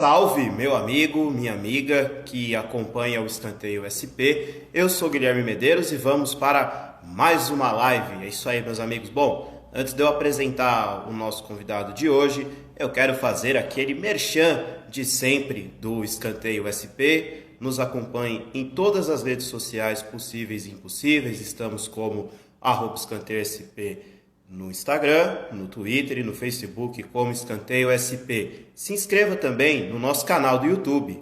Salve, meu amigo, minha amiga que acompanha o Escanteio SP. Eu sou Guilherme Medeiros e vamos para mais uma live. É isso aí, meus amigos. Bom, antes de eu apresentar o nosso convidado de hoje, eu quero fazer aquele merchan de sempre do Escanteio SP. Nos acompanhe em todas as redes sociais possíveis e impossíveis. Estamos como @escanteioSP no Instagram, no Twitter e no Facebook como Escanteio SP. Se inscreva também no nosso canal do YouTube.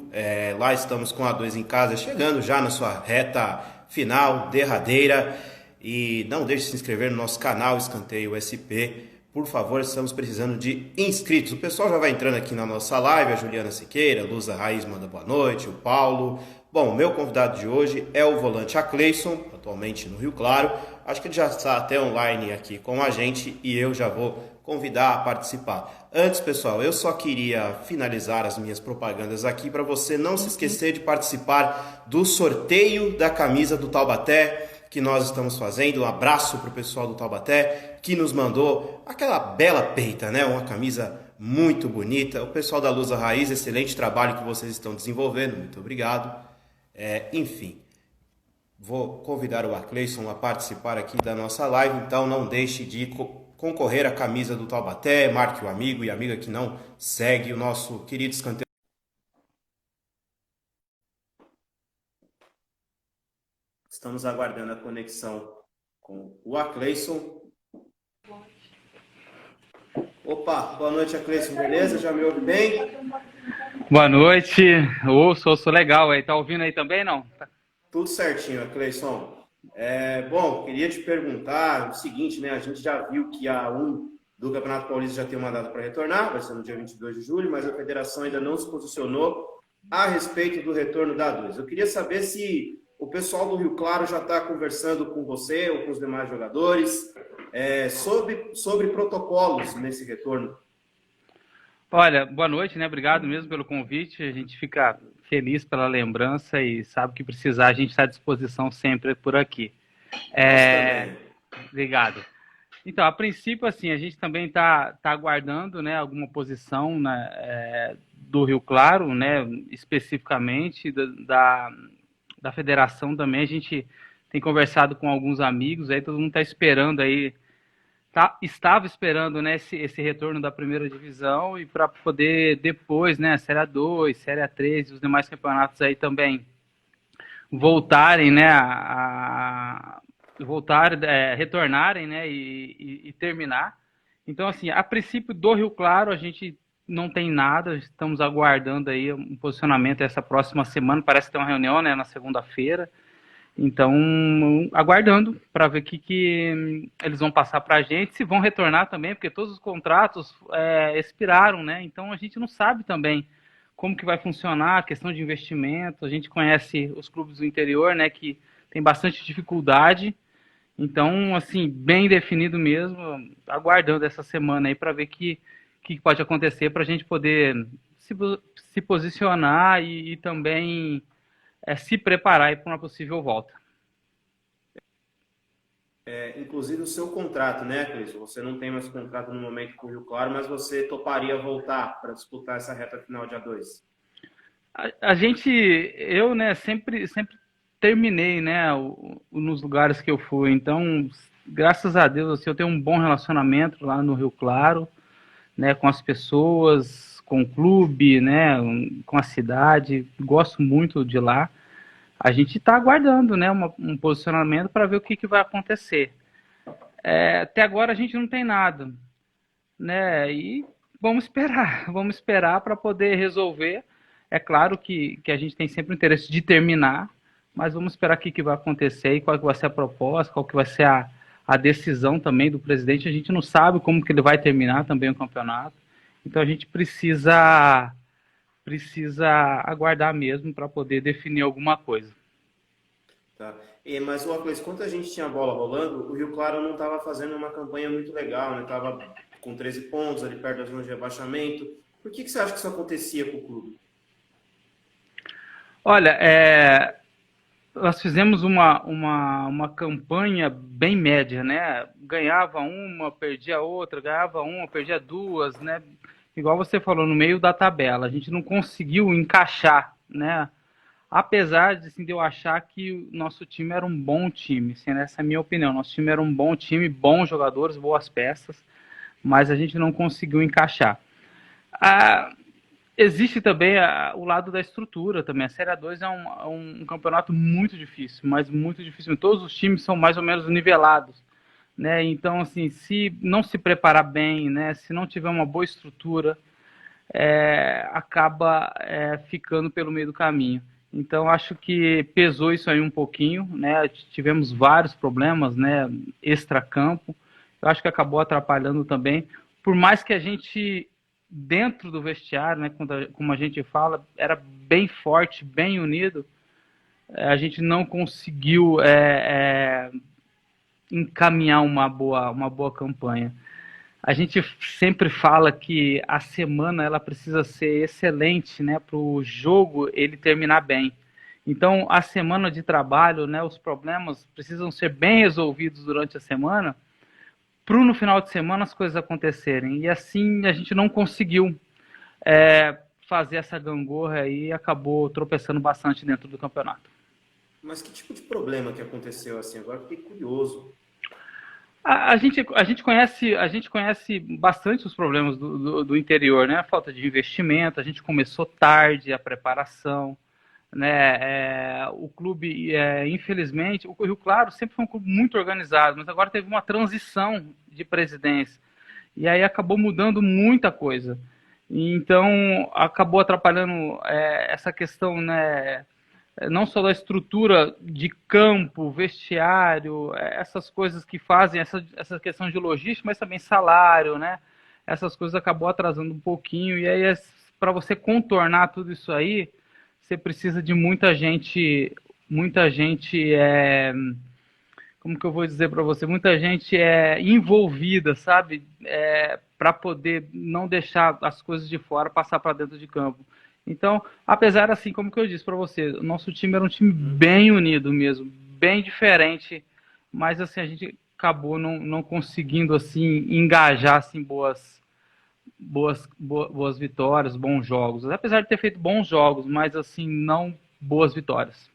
Lá estamos com a 2 em casa, chegando já na sua reta final, derradeira. E não deixe de se inscrever no nosso canal Escanteio SP. Por favor, estamos precisando de inscritos. O pessoal já vai entrando aqui na nossa live. A Juliana Siqueira, a Luza Raiz manda boa noite, o Paulo. Bom, meu convidado de hoje é o volante Acleison, atualmente no Rio Claro. Acho que ele já está até online aqui com a gente e eu já vou convidar a participar. Antes, pessoal, eu só queria finalizar as minhas propagandas aqui para você não se esquecer de participar do sorteio da camisa do Taubaté que nós estamos fazendo. Um abraço para o pessoal do Taubaté que nos mandou aquela bela peita, né? Uma camisa muito bonita. O pessoal da Luza Raiz, excelente trabalho que vocês estão desenvolvendo. Muito obrigado. Enfim, vou convidar o Acleison a participar aqui da nossa live, então não deixe de concorrer à camisa do Taubaté, marque o amigo e amiga que não segue o nosso querido escanteio. Estamos aguardando a conexão com o Acleison. Opa, boa noite, Acleison, beleza? Já me ouve bem? Boa noite, ouço legal aí, tá ouvindo aí também, não? Tudo certinho, Cleison. Bom, queria te perguntar o seguinte, né? A gente já viu que a A1 do Campeonato Paulista já tem uma data para retornar, vai ser no dia 22 de julho, mas a federação ainda não se posicionou a respeito do retorno da A2. Eu queria saber se o pessoal do Rio Claro já está conversando com você ou com os demais jogadores sobre protocolos nesse retorno. Olha, boa noite, né? Obrigado mesmo pelo convite. A gente fica feliz pela lembrança e sabe que precisar, a gente está à disposição sempre por aqui. Nós É... também. Obrigado. Então, a princípio, assim, a gente também tá aguardando, né, alguma posição, né, do Rio Claro, né, especificamente da federação também. A gente tem conversado com alguns amigos, aí todo mundo está esperando aí. Estava esperando, né, esse retorno da primeira divisão e para poder depois, né, a Série A2, Série A3 e os demais campeonatos aí também voltarem, né, retornarem, né, e terminar. Então, assim, a princípio do Rio Claro a gente não tem nada, estamos aguardando aí um posicionamento essa próxima semana, parece ter uma reunião, né, na segunda-feira. Então, aguardando para ver o que eles vão passar para a gente, se vão retornar também, porque todos os contratos expiraram, né? Então, a gente não sabe também como que vai funcionar a questão de investimento. A gente conhece os clubes do interior, né, que tem bastante dificuldade. Então, assim, bem definido mesmo, aguardando essa semana aí para ver o que pode acontecer para a gente poder se posicionar e também se preparar para uma possível volta. Inclusive o seu contrato, né, Cleiton? Você não tem mais contrato no momento com o Rio Claro, mas você toparia voltar para disputar essa reta final de A2? Eu, né, sempre terminei, né, nos lugares que eu fui. Então, graças a Deus, assim, eu tenho um bom relacionamento lá no Rio Claro, né, com as pessoas, com o clube, né, com a cidade. Gosto muito de lá. A gente está aguardando, né, um posicionamento para ver o que vai acontecer. Até agora a gente não tem nada, né? E vamos esperar para poder resolver. É claro que a gente tem sempre o interesse de terminar, mas vamos esperar o que vai acontecer e qual que vai ser a proposta, qual que vai ser a decisão também do presidente. A gente não sabe como que ele vai terminar também o campeonato, então a gente precisa aguardar mesmo para poder definir alguma coisa. Tá? Mas, uma coisa, quando a gente tinha a bola rolando, o Rio Claro não estava fazendo uma campanha muito legal, né? Estava com 13 pontos, ali perto da zona de rebaixamento. Por que você acha que isso acontecia com o clube? Olha, nós fizemos uma campanha bem média, né? Ganhava uma, perdia outra, ganhava uma, perdia duas, né? igual você falou, no meio da tabela. A gente não conseguiu encaixar, né? Apesar de, assim, de eu achar que o nosso time era um bom time, assim, essa é a minha opinião. Nosso time era um bom time, bons jogadores, boas peças, mas a gente não conseguiu encaixar. Ah, existe também o lado da estrutura também. A Série A2 é um campeonato muito difícil, mas muito difícil. Todos os times são mais ou menos nivelados, né? Então, assim, se não se preparar bem, né? Se não tiver uma boa estrutura, acaba ficando pelo meio do caminho. Então, acho que pesou isso aí um pouquinho, né? Tivemos vários problemas, né? Extracampo. Eu acho que acabou atrapalhando também. Por mais que a gente, dentro do vestiário, né? Como a gente fala, era bem forte, bem unido, a gente não conseguiu encaminhar uma boa campanha. A gente sempre fala que a semana ela precisa ser excelente, né, para o jogo ele terminar bem. Então, a semana de trabalho, né, os problemas precisam ser bem resolvidos durante a semana para no final de semana as coisas acontecerem. E assim a gente não conseguiu fazer essa gangorra e acabou tropeçando bastante dentro do campeonato. Mas que tipo de problema que aconteceu assim? Agora fiquei curioso. A gente conhece bastante os problemas do interior, né? A falta de investimento, a gente começou tarde a preparação, né? O clube, infelizmente, o Rio Claro sempre foi um clube muito organizado, mas agora teve uma transição de presidência e aí acabou mudando muita coisa. Então acabou atrapalhando essa questão, né? Não só da estrutura de campo, vestiário, essas coisas que fazem essa questão de logística, mas também salário, né? Essas coisas acabou atrasando um pouquinho, e aí para você contornar tudo isso aí, você precisa de muita gente como que eu vou dizer para você, muita gente envolvida, sabe? Para poder não deixar as coisas de fora passar para dentro de campo. Então, apesar, assim, como que eu disse para você, o nosso time era um time bem unido mesmo, bem diferente, mas assim, a gente acabou não conseguindo assim engajar assim, boas vitórias, bons jogos. Apesar de ter feito bons jogos, mas assim, não boas vitórias.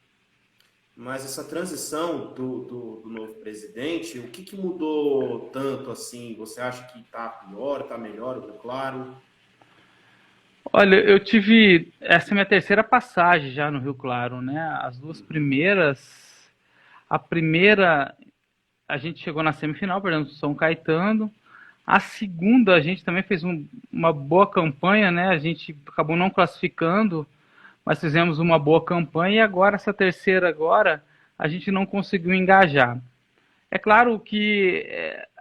Mas essa transição do novo presidente, o que mudou tanto assim? Você acha que está pior, está melhor, claro? Olha, eu tive. Essa é minha terceira passagem já no Rio Claro, né? As duas primeiras. A primeira, a gente chegou na semifinal, perdemos o São Caetano. A segunda, a gente também fez uma boa campanha, né? A gente acabou não classificando, mas fizemos uma boa campanha. E agora, essa terceira, agora, a gente não conseguiu engajar. É claro que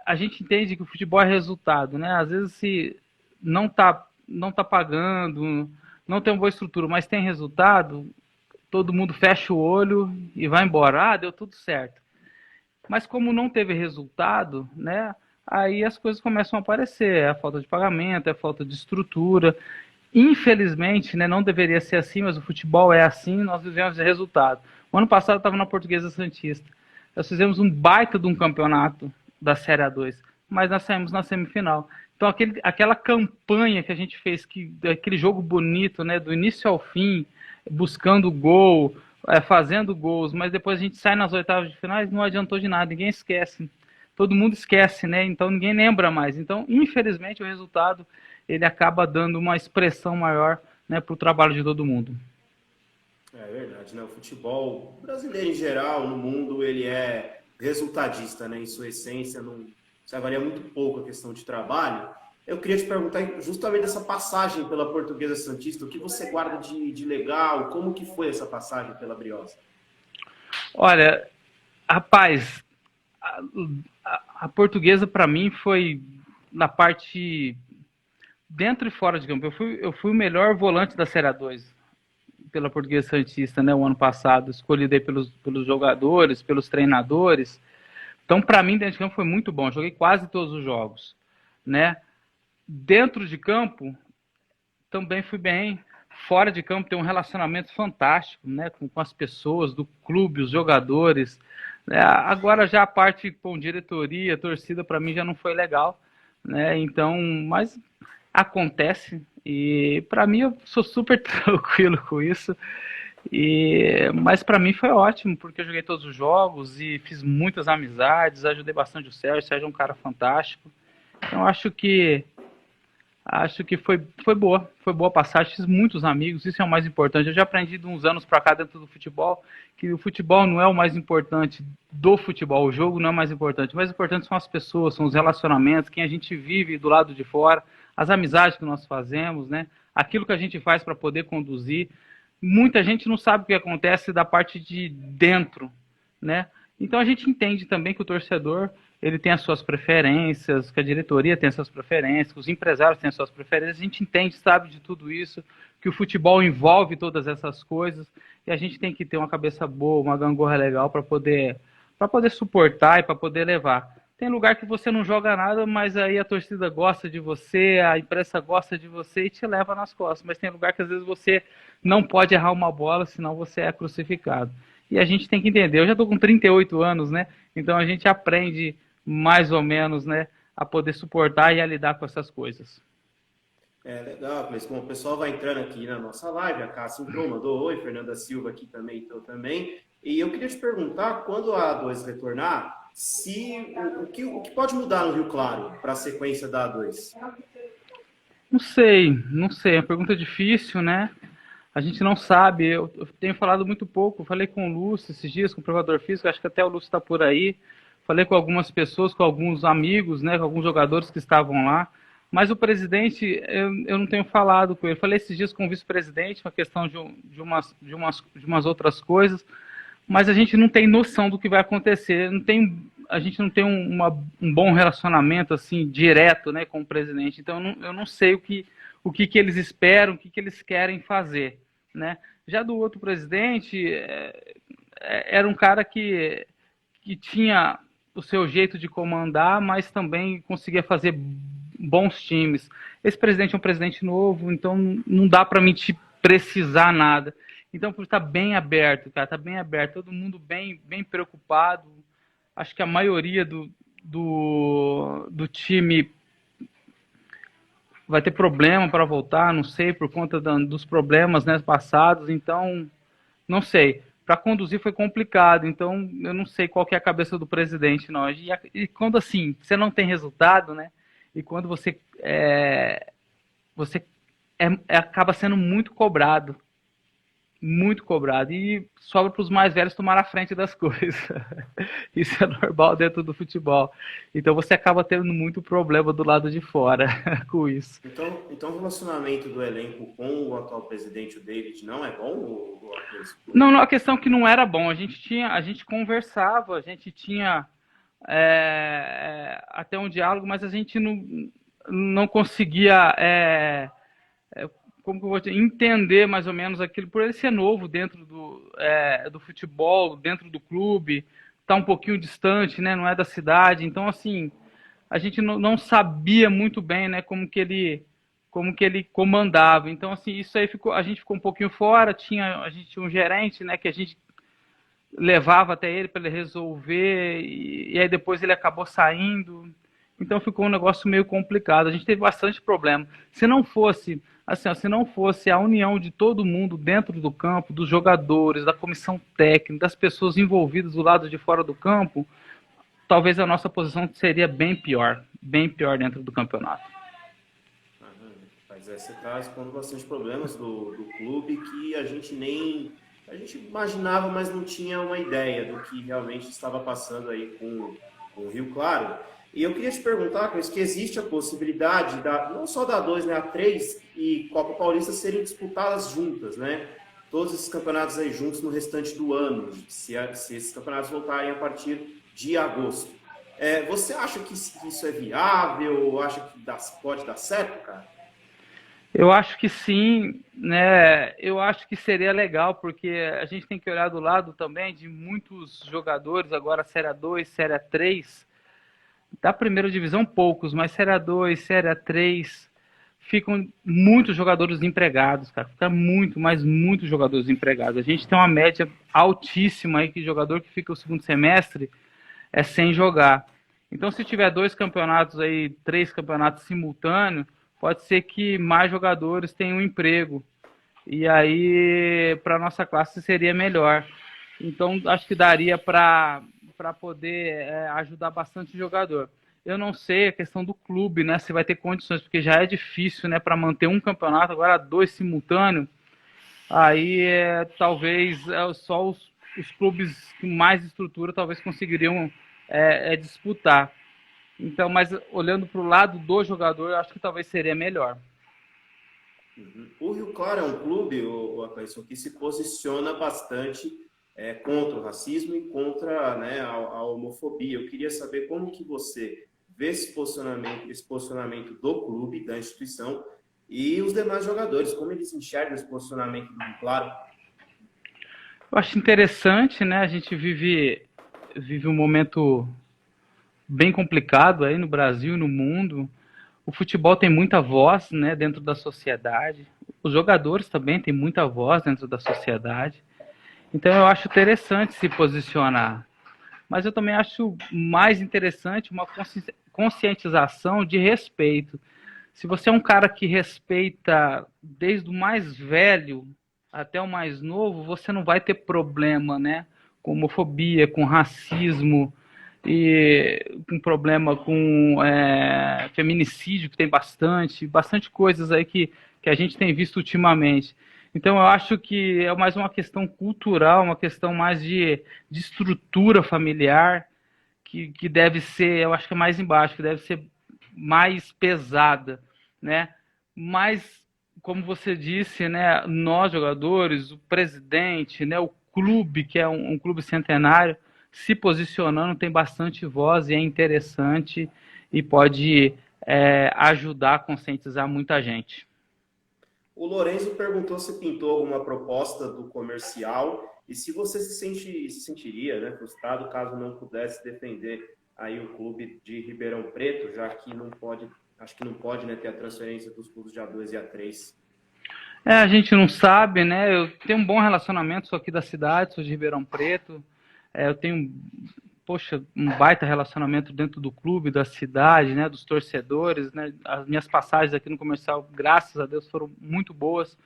a gente entende que o futebol é resultado, né? Às vezes, se não tá pagando, não tem uma boa estrutura, mas tem resultado, todo mundo fecha o olho e vai embora. Ah, deu tudo certo. Mas como não teve resultado, né? Aí as coisas começam a aparecer, é a falta de pagamento, é a falta de estrutura. Infelizmente, né, não deveria ser assim, mas o futebol é assim, nós vivemos de resultado. O ano passado eu estava na Portuguesa Santista. Nós fizemos um baita de um campeonato da Série A2, mas nós saímos na semifinal. Então aquela campanha que a gente fez, aquele jogo bonito, né, do início ao fim, buscando gol, fazendo gols, mas depois a gente sai nas oitavas de finais, não adiantou de nada, ninguém esquece. Todo mundo esquece, né? Então ninguém lembra mais. Então, infelizmente, o resultado ele acaba dando uma expressão maior, né, para o trabalho de todo mundo. É verdade, né? O futebol brasileiro em geral, no mundo, ele é resultadista, né? Em sua essência, não se avalia muito pouco a questão de trabalho. Eu queria te perguntar justamente essa passagem pela Portuguesa Santista, o que você guarda de legal, como que foi essa passagem pela Briosa? Olha, rapaz, a Portuguesa para mim foi na parte dentro e fora de campo. Eu fui o melhor volante da Série A2 pela Portuguesa Santista, né, o ano passado, escolhido aí pelos jogadores, pelos treinadores. Então, para mim, dentro de campo foi muito bom. Eu joguei quase todos os jogos, né? Dentro de campo, também fui bem. Fora de campo, tem um relacionamento fantástico, né? Com as pessoas do clube, os jogadores. Agora, já a parte com diretoria, torcida, para mim já não foi legal, né? Então, mas acontece, e para mim eu sou super tranquilo com isso. Mas para mim foi ótimo, porque eu joguei todos os jogos e fiz muitas amizades, ajudei bastante o Sérgio é um cara fantástico. Então acho que foi boa a passagem, fiz muitos amigos, isso é o mais importante. Eu já aprendi de uns anos para cá dentro do futebol, que o futebol não é o mais importante do futebol, o jogo não é o mais importante. O mais importante são as pessoas, são os relacionamentos, quem a gente vive do lado de fora, as amizades que nós fazemos, né? Aquilo que a gente faz para poder conduzir. Muita gente não sabe o que acontece da parte de dentro, né? Então a gente entende também que o torcedor ele tem as suas preferências, que a diretoria tem as suas preferências, que os empresários têm as suas preferências. A gente entende, sabe de tudo isso, que o futebol envolve todas essas coisas e a gente tem que ter uma cabeça boa, uma gangorra legal para poder suportar e para poder levar. Tem lugar que você não joga nada, mas aí a torcida gosta de você, a imprensa gosta de você e te leva nas costas. Mas tem lugar que às vezes você não pode errar uma bola, senão você é crucificado. E a gente tem que entender. Eu já estou com 38 anos, né? Então a gente aprende mais ou menos, né, a poder suportar e a lidar com essas coisas. Legal, mas como o pessoal vai entrando aqui na nossa live, a Cássia entrou, mandou oi, Fernanda Silva aqui também entrou também. E eu queria te perguntar, quando a A2 retornar, o que pode mudar no Rio Claro para a sequência da A2? Não sei, é uma pergunta difícil, né? A gente não sabe, eu tenho falado muito pouco, falei com o Lúcio esses dias, com o provador físico, acho que até o Lúcio está por aí, falei com algumas pessoas, com alguns amigos, né, com alguns jogadores que estavam lá, mas o presidente, eu não tenho falado com ele, falei esses dias com o vice-presidente, uma questão de umas outras coisas, mas a gente não tem noção do que vai acontecer, a gente não tem um bom relacionamento assim direto, né, com o presidente, então eu não sei o que eles esperam, o que eles querem fazer, né? Já do outro presidente, era um cara que tinha o seu jeito de comandar, mas também conseguia fazer bons times. Esse presidente é um presidente novo, então não dá para mim te precisar nada. Então, está bem aberto, cara, está bem aberto, todo mundo bem preocupado. Acho que a maioria do time vai ter problema para voltar, não sei, por conta dos problemas, né, passados, então, não sei. Para conduzir foi complicado, então eu não sei qual que é a cabeça do presidente, não. E quando, assim, você não tem resultado, né, e quando você acaba sendo muito cobrado, e sobra para os mais velhos tomar a frente das coisas. Isso é normal dentro do futebol. Então você acaba tendo muito problema do lado de fora com isso. Então o relacionamento do elenco com o atual presidente, o David, não é bom? Não, a questão é que não era bom. A gente conversava, a gente tinha até um diálogo, mas a gente não conseguia como que eu vou dizer, entender mais ou menos aquilo, por ele ser novo dentro do futebol, dentro do clube, está um pouquinho distante, né, não é da cidade, então assim, a gente não sabia muito bem, né, como que ele comandava, então assim, isso aí a gente ficou um pouquinho fora, a gente tinha um gerente, né, que a gente levava até ele para ele resolver, e aí depois ele acabou saindo, então ficou um negócio meio complicado, a gente teve bastante problema. Se não fosse a união de todo mundo dentro do campo, dos jogadores, da comissão técnica, das pessoas envolvidas do lado de fora do campo, talvez a nossa posição seria bem pior dentro do campeonato. Mas você está expondo bastante problemas do clube que a gente imaginava, mas não tinha uma ideia do que realmente estava passando aí com o Rio Claro. E eu queria te perguntar, Cris, que existe a possibilidade, não só da A2, né, a A3 e Copa Paulista serem disputadas juntas, né? Todos esses campeonatos aí juntos no restante do ano, se esses campeonatos voltarem a partir de agosto. Você acha que isso é viável? Acha que pode dar certo, cara? Eu acho que sim, né? Eu acho que seria legal, porque a gente tem que olhar do lado também de muitos jogadores, agora Série A2, Série A3, da primeira divisão poucos, mas Série A2, Série A3, ficam muitos jogadores desempregados, cara. Fica muitos jogadores desempregados. A gente tem uma média altíssima aí que jogador que fica o segundo semestre sem jogar. Então, se tiver 2 campeonatos aí, 3 campeonatos simultâneos, pode ser que mais jogadores tenham um emprego. E aí, para a nossa classe, seria melhor. Então, acho que daria para poder ajudar bastante o jogador. Eu não sei a questão do clube, né? Se vai ter condições, porque já é difícil, né? Para manter um campeonato, agora 2 simultâneos. Aí, talvez, só os clubes com mais estrutura talvez conseguiriam disputar. Então, mas olhando para o lado do jogador, eu acho que talvez seria melhor. O Rio Claro é um clube, o Cleison, que se posiciona bastante contra o racismo e contra, né, a homofobia. Eu queria saber como que você vê esse posicionamento do clube, da instituição, e os demais jogadores, como eles enxergam esse posicionamento do Rio Claro? Eu acho interessante, né? A gente vive um momento bem complicado aí no Brasil e no mundo. O futebol tem muita voz, né, dentro da sociedade. Os jogadores também têm muita voz dentro da sociedade. Então eu acho interessante se posicionar. Mas eu também acho mais interessante uma conscientização de respeito. Se você é um cara que respeita desde o mais velho até o mais novo, você não vai ter problema, né, com homofobia, com racismo, e com problema com feminicídio, que tem bastante coisas aí que a gente tem visto ultimamente. Então eu acho que é mais uma questão cultural, uma questão mais de estrutura familiar, que deve ser, eu acho que é mais embaixo, que deve ser mais pesada, né? Mas, como você disse, né, nós jogadores, o presidente, né, o clube, que é um clube centenário, se posicionando, tem bastante voz e é interessante e pode ajudar a conscientizar muita gente. O Lorenzo perguntou se pintou alguma proposta do comercial e se você se sentiria, né, frustrado caso não pudesse defender aí o clube de Ribeirão Preto, já que não pode, acho que não pode, né, ter a transferência dos clubes de A2 e A3. A gente não sabe, né? Eu tenho um bom relacionamento, sou aqui da cidade, sou de Ribeirão Preto. Eu tenho, poxa, um baita relacionamento dentro do clube, da cidade, né? Dos torcedores, né? As minhas passagens aqui no comercial, graças a Deus, foram muito boas.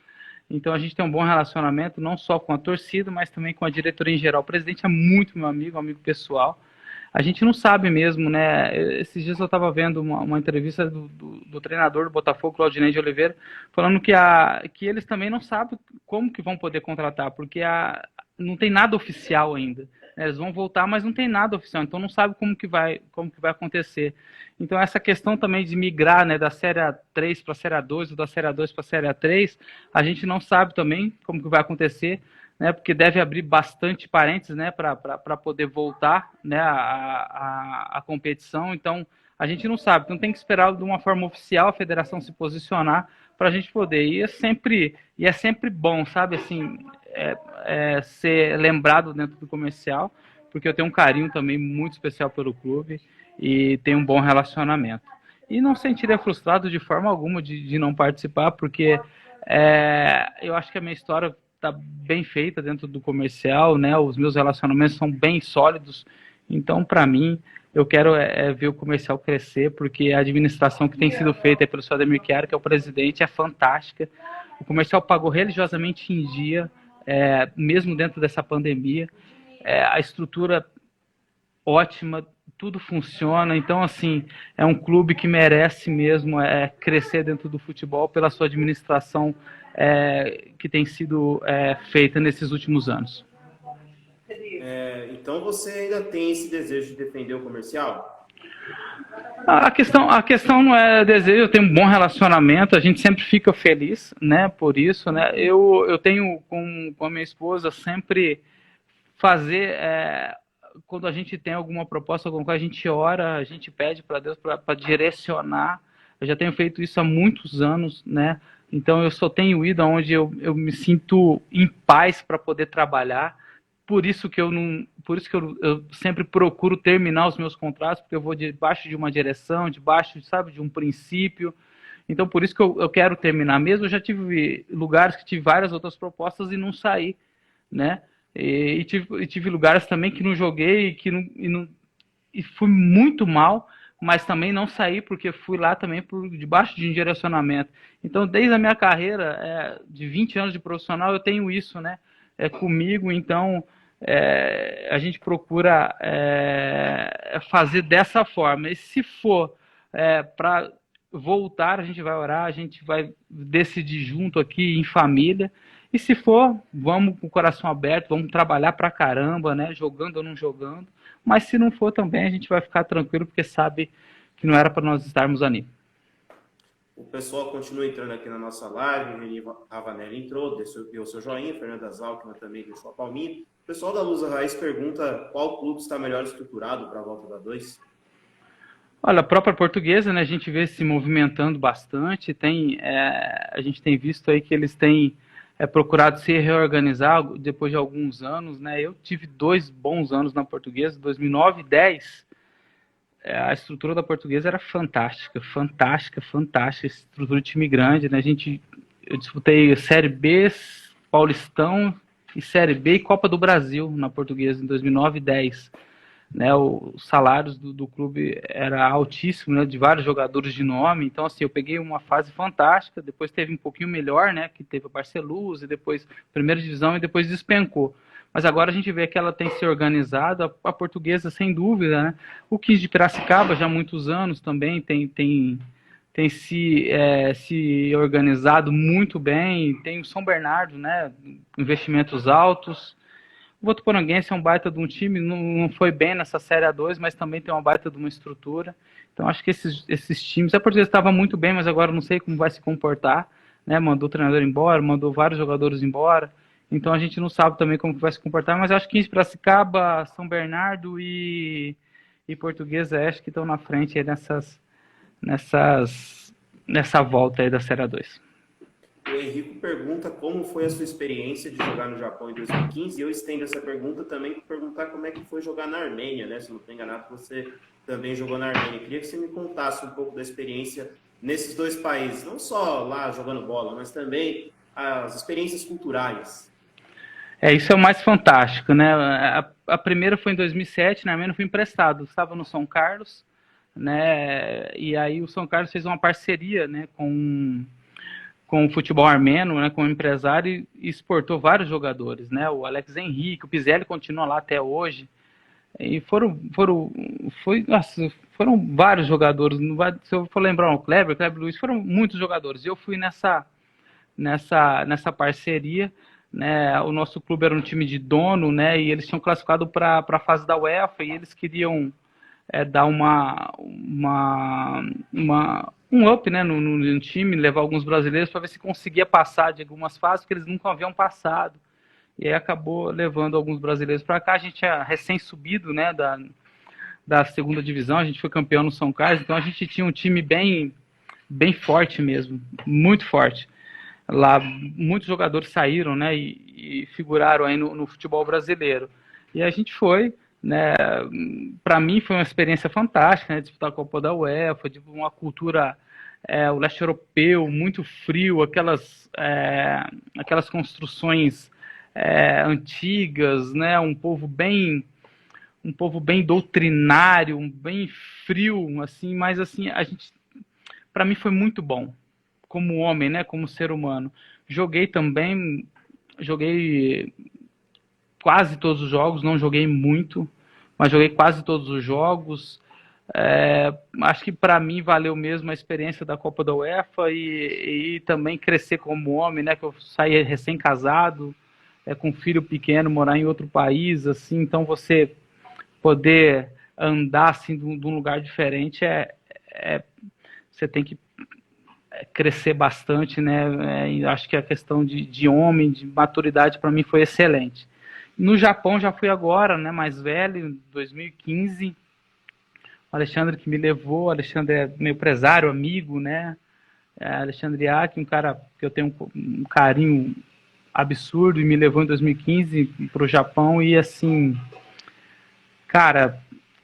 Então a gente tem um bom relacionamento, não só com a torcida, mas também com a diretoria em geral. O presidente é muito meu amigo, um amigo pessoal. A gente não sabe mesmo, né? Esses dias eu estava vendo uma entrevista do treinador do Botafogo, Claudinei de Oliveira, falando que eles também não sabem como que vão poder contratar, porque não tem nada oficial ainda. Eles vão voltar, mas não tem nada oficial, então não sabe como que vai acontecer. Então essa questão também de migrar, né, da Série A3 para a Série A2 ou da Série A2 para a Série A3, a gente não sabe também como que vai acontecer, né, porque deve abrir bastante parênteses, né, para poder voltar, né, a competição. Então a gente não sabe, então tem que esperar de uma forma oficial a federação se posicionar para a gente poder. E é sempre bom, sabe, assim, ser lembrado dentro do comercial, porque eu tenho um carinho também muito especial pelo clube e tenho um bom relacionamento. E não sentiria frustrado de forma alguma de não participar, porque eu acho que a minha história está bem feita dentro do comercial, né? Os meus relacionamentos são bem sólidos, então para mim eu quero ver o comercial crescer, porque a administração que tem sido feita pelo seu Ademir Chiara, que é o presidente, é fantástica. O comercial pagou religiosamente em dia, mesmo dentro dessa pandemia, a estrutura ótima, tudo funciona. Então, assim, é um clube que merece mesmo crescer dentro do futebol pela sua administração que tem sido feita nesses últimos anos. Então você ainda tem esse desejo de defender o comercial? A questão não é desejo, eu tenho um bom relacionamento, a gente sempre fica feliz, né, por isso, né, eu tenho com a minha esposa sempre fazer, quando a gente tem alguma proposta, alguma coisa, a gente ora, a gente pede para Deus para direcionar. Eu já tenho feito isso há muitos anos, né, então eu só tenho ido aonde eu me sinto em paz para poder trabalhar. Por isso que eu sempre procuro terminar os meus contratos, porque eu vou debaixo de uma direção, debaixo, sabe, de um princípio. Então, por isso que eu quero terminar mesmo. Eu já tive lugares que tive várias outras propostas e não saí, né? E tive lugares também que não joguei e fui muito mal, mas também não saí porque fui lá também por debaixo de um direcionamento. Então, desde a minha carreira de 20 anos de profissional, eu tenho isso, né? Comigo, então a gente procura fazer dessa forma. E se for para voltar, a gente vai orar, a gente vai decidir junto aqui em família. E se for, vamos com o coração aberto, vamos trabalhar pra caramba, né? Jogando ou não jogando. Mas se não for também, a gente vai ficar tranquilo, porque sabe que não era para nós estarmos ali. O pessoal continua entrando aqui na nossa live. O Reni Ravanelli entrou, deu o seu joinha. Fernanda Zalkman também deixou a palminha. O pessoal da Lusa Raiz pergunta qual clube está melhor estruturado para a volta da 2? Olha, a própria Portuguesa, né, a gente vê se movimentando bastante. A gente tem visto aí que eles têm procurado se reorganizar depois de alguns anos, né? Eu tive 2 bons anos na Portuguesa, 2009 e 2010. A estrutura da Portuguesa era fantástica, fantástica, fantástica. Estrutura de time grande, né? Eu disputei Série B, Paulistão e Série B e Copa do Brasil na Portuguesa em 2009 e 2010. Né, os salários do clube era altíssimo, né, de vários jogadores de nome. Então, assim, eu peguei uma fase fantástica, depois teve um pouquinho melhor, né, que teve a Barcelos, e depois primeira divisão, e depois despencou. Mas agora a gente vê que ela tem se organizado, a Portuguesa, sem dúvida, né. O 15 de Piracicaba, já há muitos anos também, tem se organizado muito bem. Tem o São Bernardo, né, investimentos altos. O Votuporanguense é um baita de um time, não foi bem nessa Série A2, mas também tem uma baita de uma estrutura. Então, acho que esses times... A Portuguesa estava muito bem, mas agora não sei como vai se comportar. Né? Mandou o treinador embora, mandou vários jogadores embora. Então, a gente não sabe também como vai se comportar, mas acho que 15 Piracicaba, São Bernardo e Portuguesa, acho que estão na frente aí nessa volta aí da Série A2. O Henrico pergunta como foi a sua experiência de jogar no Japão em 2015, e eu estendo essa pergunta também para perguntar como é que foi jogar na Armênia, né? Se não estou enganado, você também jogou na Armênia. Queria que você me contasse um pouco da experiência nesses 2 países, não só lá jogando bola, mas também as experiências culturais. Isso é o mais fantástico, né? A primeira foi em 2007, na Armênia, eu fui emprestado, estava no São Carlos, né? E aí o São Carlos fez uma parceria, né, com o futebol armeno, né, com o empresário, e exportou vários jogadores, né, o Alex Henrique, o Pizelli continua lá até hoje, e foram vários jogadores. Se eu for lembrar o Kleber Luiz, foram muitos jogadores. Eu fui nessa parceria, né. O nosso clube era um time de dono, né, e eles tinham classificado para a fase da UEFA, e eles queriam dar um up, né, no time, levar alguns brasileiros para ver se conseguia passar de algumas fases, porque eles nunca haviam passado. E aí acabou levando alguns brasileiros para cá. A gente é recém-subido, né, da segunda divisão, a gente foi campeão no São Carlos, então a gente tinha um time bem forte mesmo, muito forte. Lá muitos jogadores saíram, né, e figuraram aí no futebol brasileiro. E a gente foi, né, para mim foi uma experiência fantástica, né, disputar a Copa da UEFA, de uma cultura, o leste europeu, muito frio, aquelas construções antigas, né, um povo bem doutrinário, bem frio, assim, mas assim, para mim foi muito bom, como homem, né, como ser humano. Joguei quase todos os jogos, não joguei muito, mas joguei quase todos os jogos. Acho que para mim valeu mesmo a experiência da Copa da UEFA e também crescer como homem, né? Que eu saí recém-casado, com um filho pequeno, morar em outro país, assim, então você poder andar assim de um lugar diferente você tem que crescer bastante, né? Acho que a questão de homem, de maturidade, para mim foi excelente. No Japão já fui agora, né, mais velho, em 2015. O Alexandre que me levou, o Alexandre é meu empresário, amigo, né? Alexandre Aki, um cara que eu tenho um carinho absurdo, e me levou em 2015 para o Japão. E assim, cara,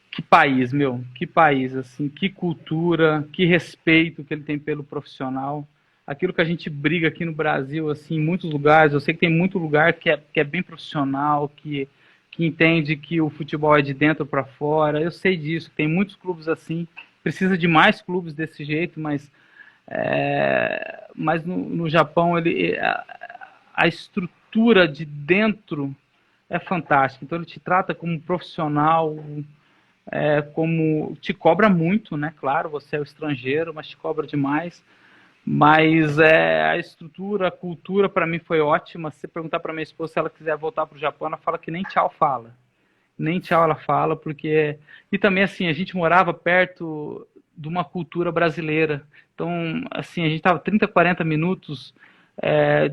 que país, que país, assim, que cultura, que respeito que ele tem pelo profissional. Aquilo que a gente briga aqui no Brasil, assim, em muitos lugares, eu sei que tem muito lugar que é bem profissional, que entende que o futebol é de dentro para fora, eu sei disso, tem muitos clubes assim, precisa de mais clubes desse jeito, mas no Japão a estrutura de dentro é fantástica. Então ele te trata como profissional, como te cobra muito, né? Claro, você é o estrangeiro, mas te cobra demais. Mas a estrutura, a cultura para mim foi ótima. Se você perguntar para minha esposa se ela quiser voltar para o Japão, ela fala que nem tchau fala. Nem tchau ela fala, porque... E também, assim, a gente morava perto de uma cultura brasileira. Então, assim, a gente estava 30, 40 minutos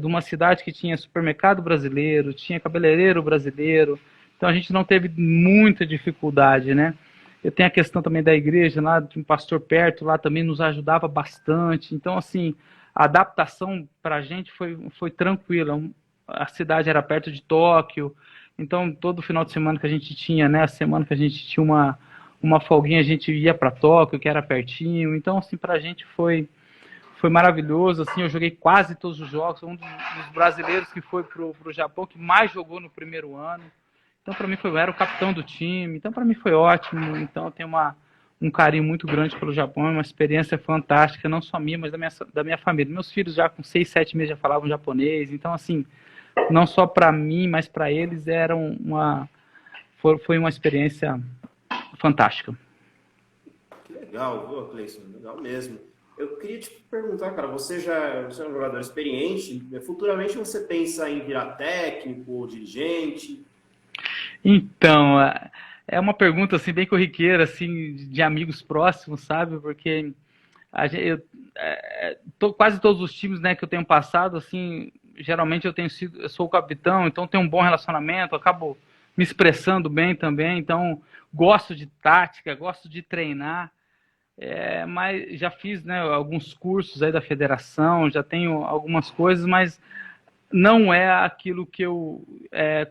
de uma cidade que tinha supermercado brasileiro, tinha cabeleireiro brasileiro. Então, a gente não teve muita dificuldade, né? Eu tenho a questão também da igreja, lá de um pastor perto, lá também nos ajudava bastante. Então, assim, a adaptação para a gente foi tranquila. A cidade era perto de Tóquio, então todo final de semana que a gente tinha, né, a semana que a gente tinha uma folguinha, a gente ia para Tóquio, que era pertinho. Então, assim, para a gente foi maravilhoso. Assim, eu joguei quase todos os jogos, um dos brasileiros que foi pro Japão que mais jogou no primeiro ano. Então, para mim, eu era o capitão do time. Então, para mim, foi ótimo. Então, eu tenho um carinho muito grande pelo Japão. É uma experiência fantástica, não só minha, mas da minha família. Meus filhos já com 6, 7 meses já falavam japonês. Então, assim, não só para mim, mas para eles foi uma experiência fantástica. Que legal, viu, Cleison? Legal mesmo. Eu queria te perguntar, cara, você é um jogador experiente. Futuramente você pensa em virar técnico ou dirigente? Então, é uma pergunta assim bem corriqueira, assim, de amigos próximos, sabe? Porque quase todos os times, né, que eu tenho passado, assim, geralmente eu sou o capitão, então tenho um bom relacionamento, acabo me expressando bem também, então gosto de tática, gosto de treinar, mas já fiz, né, alguns cursos aí da federação, já tenho algumas coisas, mas não é aquilo que eu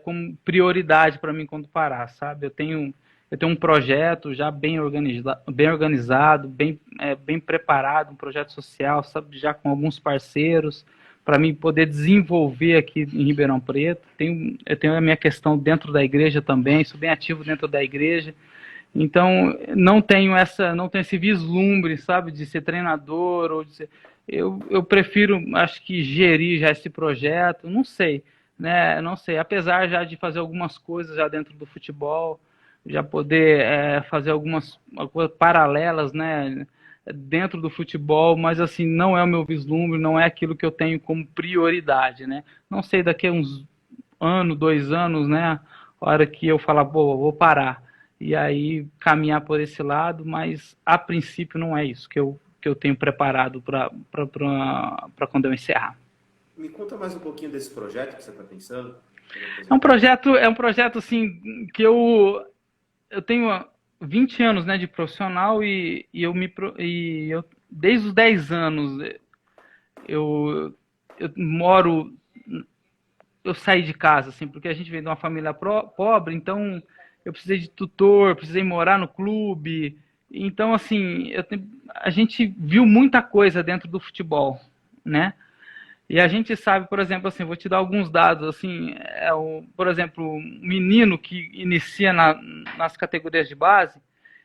como prioridade para mim quando parar, sabe? Eu tenho um projeto já bem organizado, bem preparado, um projeto social, sabe, já com alguns parceiros para mim poder desenvolver aqui em Ribeirão Preto. Eu tenho a minha questão dentro da igreja também, sou bem ativo dentro da igreja. Então, não tenho esse vislumbre, sabe, de ser treinador ou de ser... Eu prefiro, acho que gerir já esse projeto, não sei, né? Não sei, apesar já de fazer algumas coisas já dentro do futebol, já poder fazer algumas coisas paralelas, né, dentro do futebol, mas assim, não é o meu vislumbre, não é aquilo que eu tenho como prioridade, né? Não sei, daqui a uns ano, 2 anos, né, a hora que eu falar, pô, vou parar e aí caminhar por esse lado, mas a princípio não é isso que eu tenho preparado para quando eu encerrar. Me conta mais um pouquinho desse projeto que você está pensando. É um projeto assim que eu tenho 20 anos, né, de profissional e eu desde os 10 anos eu, eu moro eu saí de casa, assim, porque a gente veio de uma família pobre, então eu precisei de tutor, precisei morar no clube. Então, assim, a gente viu muita coisa dentro do futebol, né? E a gente sabe, por exemplo, assim, vou te dar alguns dados, assim, por exemplo, um menino que inicia nas categorias de base,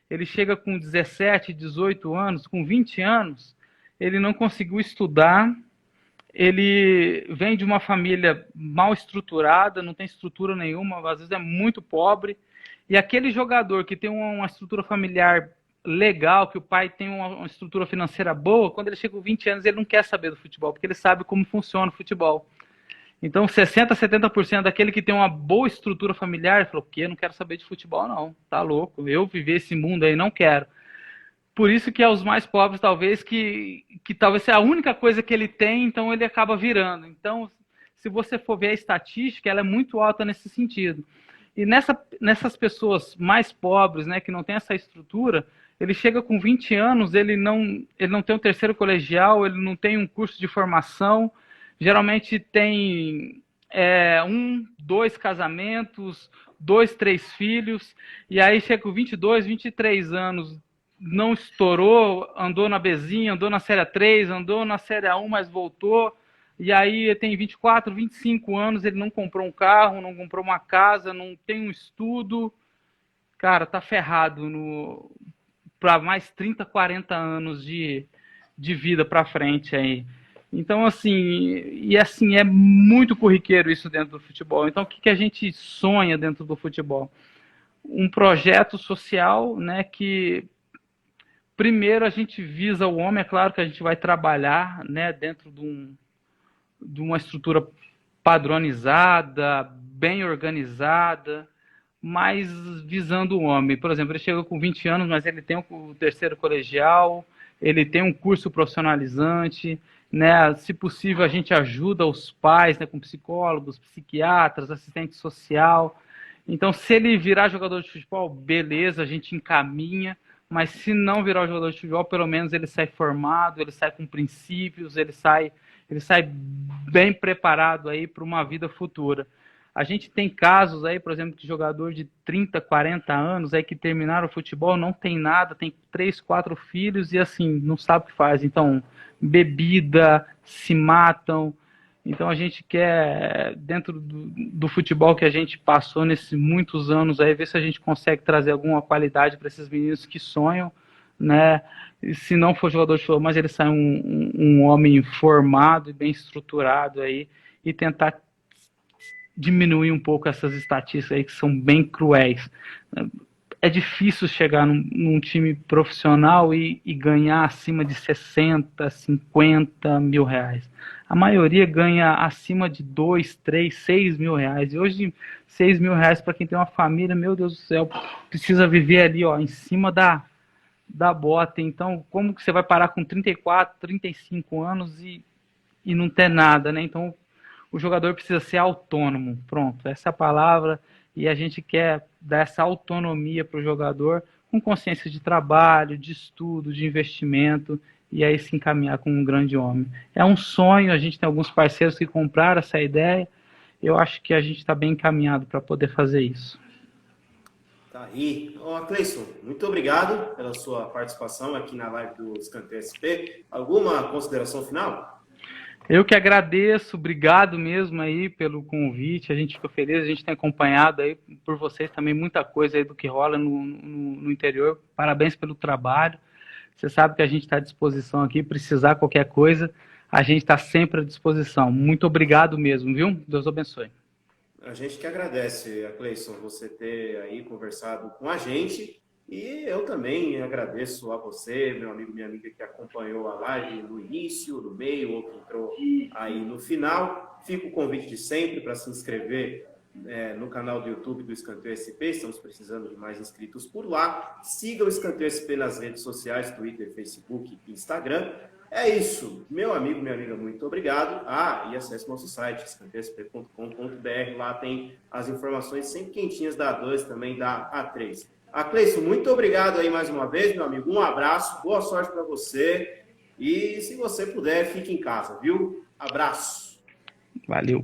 ele chega com 17, 18 anos, com 20 anos, ele não conseguiu estudar, ele vem de uma família mal estruturada, não tem estrutura nenhuma, às vezes é muito pobre, e aquele jogador que tem uma estrutura familiar legal, que o pai tem uma estrutura financeira boa, quando ele chega com 20 anos ele não quer saber do futebol, porque ele sabe como funciona o futebol. Então 60, 70% daquele que tem uma boa estrutura familiar, ele falou, que eu não quero saber de futebol não, tá louco, eu viver esse mundo aí não quero. Por isso que é os mais pobres, talvez, que talvez seja a única coisa que ele tem, então ele acaba virando. Então, se você for ver a estatística, ela é muito alta nesse sentido. E nessas pessoas mais pobres, né, que não tem essa estrutura, ele chega com 20 anos, ele não tem um terceiro colegial, ele não tem um curso de formação, geralmente tem 2 casamentos, 2, 3 filhos, e aí chega com 22, 23 anos, não estourou, andou na Bzinha, andou na Série 3, andou na Série A1, mas voltou. E aí tem 24, 25 anos, ele não comprou um carro, não comprou uma casa, não tem um estudo. Cara, tá ferrado para mais 30, 40 anos de vida para frente aí. Então, assim, é muito corriqueiro isso dentro do futebol. Então, o que a gente sonha dentro do futebol? Um projeto social, né, que primeiro a gente visa o homem, é claro que a gente vai trabalhar, né, dentro de uma estrutura padronizada, bem organizada, mas visando o homem. Por exemplo, ele chega com 20 anos, mas ele tem o terceiro colegial, ele tem um curso profissionalizante, né? Se possível, a gente ajuda os pais, né, com psicólogos, psiquiatras, assistente social. Então, se ele virar jogador de futebol, beleza, a gente encaminha, mas se não virar jogador de futebol, pelo menos ele sai formado, ele sai com princípios, ele sai bem preparado aí para uma vida futura. A gente tem casos aí, por exemplo, de jogador de 30, 40 anos aí que terminaram o futebol, não tem nada, tem 3, 4 filhos e assim, não sabe o que faz. Então, bebida, se matam. Então a gente quer, dentro do futebol que a gente passou nesses muitos anos aí, ver se a gente consegue trazer alguma qualidade para esses meninos que sonham, né? E se não for jogador de futebol, mas ele sai um homem formado e bem estruturado aí e tentar diminuir um pouco essas estatísticas aí que são bem cruéis. É difícil chegar num time profissional e ganhar acima de 60, 50 mil reais. A maioria ganha acima de 2, 3, 6 mil reais. E hoje, 6 mil reais para quem tem uma família, meu Deus do céu, precisa viver ali, ó, em cima da bota. Então, como que você vai parar com 34, 35 anos e não ter nada, né? Então, o jogador precisa ser autônomo. Pronto, essa é a palavra. E a gente quer dar essa autonomia para o jogador com consciência de trabalho, de estudo, de investimento, e aí se encaminhar como um grande homem. É um sonho, a gente tem alguns parceiros que compraram essa ideia. Eu acho que a gente está bem encaminhado para poder fazer isso. Tá aí. Cleison, muito obrigado pela sua participação aqui na live do Escanteio SP. Alguma consideração final? Eu que agradeço, obrigado mesmo aí pelo convite, a gente fica feliz, a gente tem acompanhado aí por vocês também muita coisa aí do que rola no interior, parabéns pelo trabalho, você sabe que a gente está à disposição aqui, precisar qualquer coisa, a gente está sempre à disposição, muito obrigado mesmo, viu? Deus abençoe. A gente que agradece, Cleison, você ter aí conversado com a gente. E eu também agradeço a você, meu amigo, minha amiga que acompanhou a live no início, no meio, ou que entrou aí no final. Fica o convite de sempre para se inscrever no canal do YouTube do Escanteio SP. Estamos precisando de mais inscritos por lá. Siga o Escanteio SP nas redes sociais, Twitter, Facebook e Instagram. É isso, meu amigo, minha amiga, muito obrigado. E acesse nosso site, escanteioSP.com.br. Lá tem as informações sempre quentinhas da A2, também da A3. Cleison, muito obrigado aí mais uma vez, meu amigo. Um abraço, boa sorte para você. E se você puder, fique em casa, viu? Abraço. Valeu.